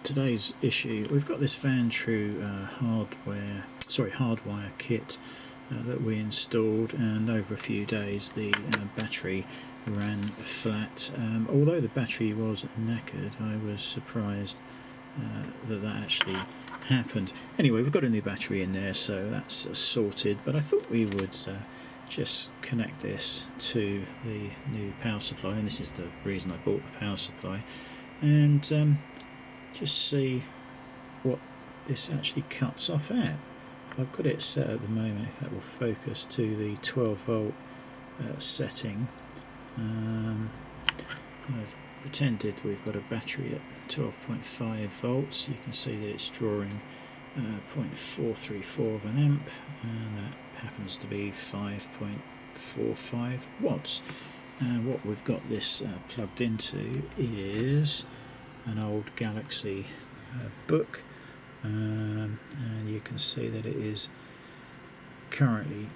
today's issue, we've got this Vantrue Hardwire kit that we installed, and over a few days the battery ran flat. Although the battery was knackered, I was surprised that actually happened. Anyway, we've got a new battery in there, so that's sorted, but I thought we would just connect this to the new power supply, and this is the reason I bought the power supply, and just see what this actually cuts off at. I've got it set at the moment, if that will focus, to the 12 volt setting. I've pretended we've got a battery at 12.5 volts. You can see that it's drawing 0.434 of an amp, and that happens to be 5.45 watts. And what we've got this plugged into is an old Galaxy book, and you can see that it is currently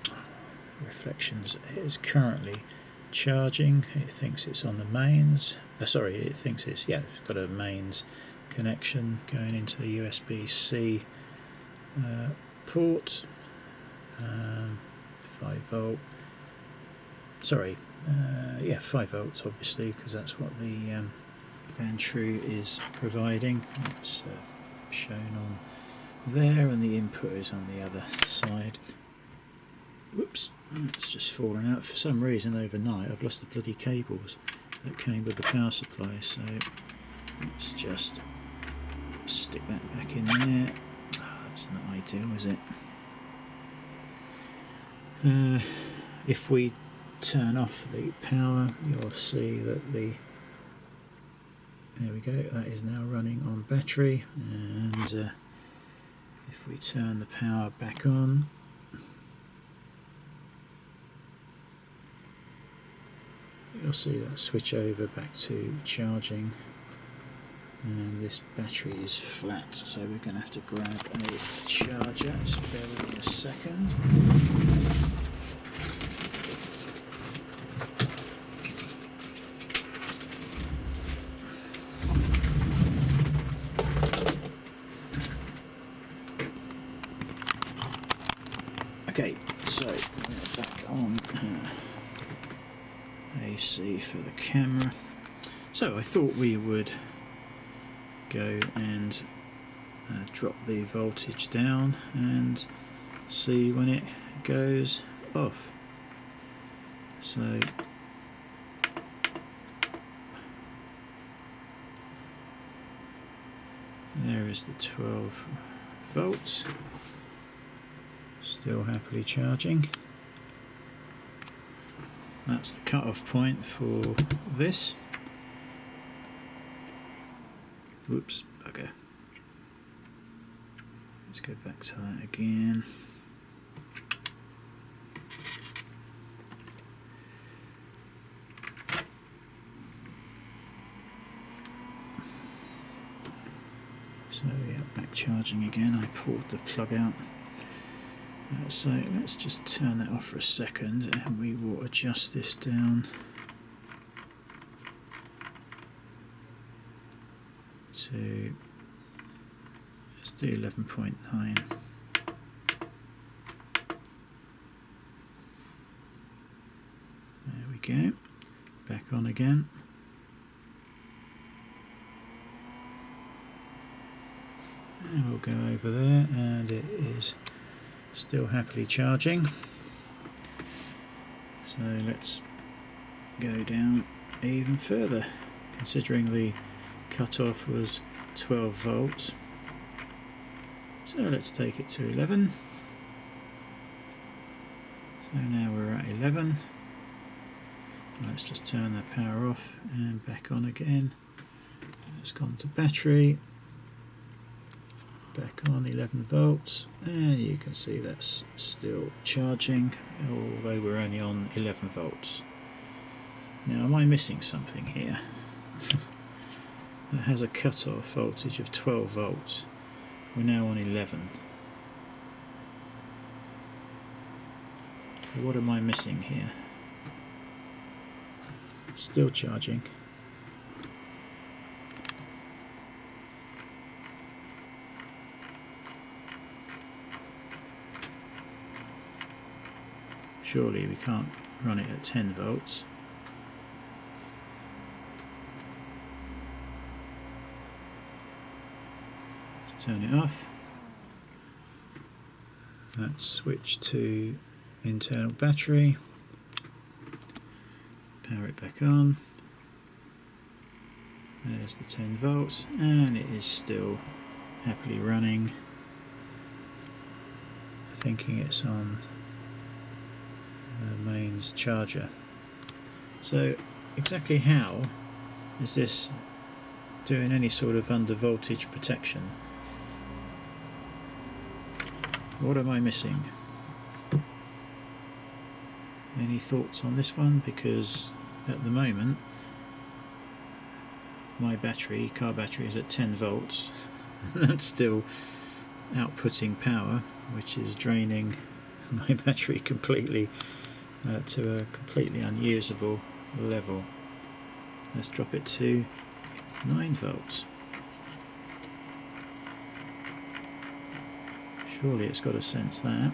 it is currently charging. It thinks it's on the mains. It thinks it's got a mains connection going into the USB-C port. 5 volt. 5 volts, obviously, because that's what the Vantrue is providing. It's shown on there, and the input is on the other side. Whoops, it's just fallen out. For some reason overnight I've lost the bloody cables that came with the power supply, so let's just stick that back in there. That's not ideal, is it? If we turn off the power, you'll see that there we go, that is now running on battery, and if we turn the power back on, you'll see that switch over back to charging, and this battery is flat, so we're going to have to grab a charger. Just bear with me a second. Okay, so we're back on AC for the camera. So I thought we would go and drop the voltage down and see when it goes off. So there is the 12 volts, still happily charging. That's the cut-off point for this. Whoops, okay. Let's go back to that again. So yeah, back charging again. I pulled the plug out. So let's just turn that off for a second, and we will adjust this down to, let's do 11.9. There we go. Back on again. And we'll go over there, and it is still happily charging. So let's go down even further, considering the cutoff was 12 volts. So let's take it to 11. So now we're at 11. Let's just turn the power off and back on again. It's gone to battery. Back on 11 volts, and you can see that's still charging, although we're only on 11 volts. Now, am I missing something here? That has a cut-off voltage of 12 volts. We're now on 11. What am I missing here? Still charging. surely we can't run it at 10 volts. Let's turn it off. Let's switch to internal battery, power it back on. There's the 10 volts, and it is still happily running, thinking it's on the mains charger. So exactly how is this doing any sort of under voltage protection? What am I missing? Any thoughts on this one? Because at the moment my battery, car battery, is at 10 volts and that's still outputting power, which is draining my battery completely to a completely unusable level. Let's drop it to 9 volts. Surely it's got to sense that.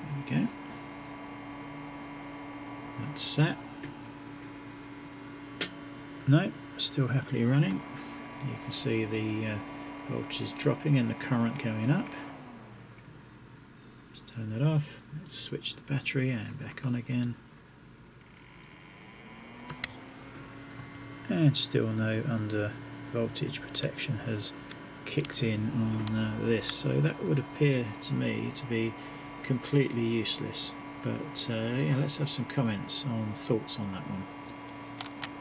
There we go. That's set. No, still happily running. You can see the voltage is dropping and the current going up. Let's turn that off. Let's switch the battery and back on again. And still no under voltage protection has kicked in on this, so that would appear to me to be completely useless. But yeah, let's have some comments on thoughts on that one.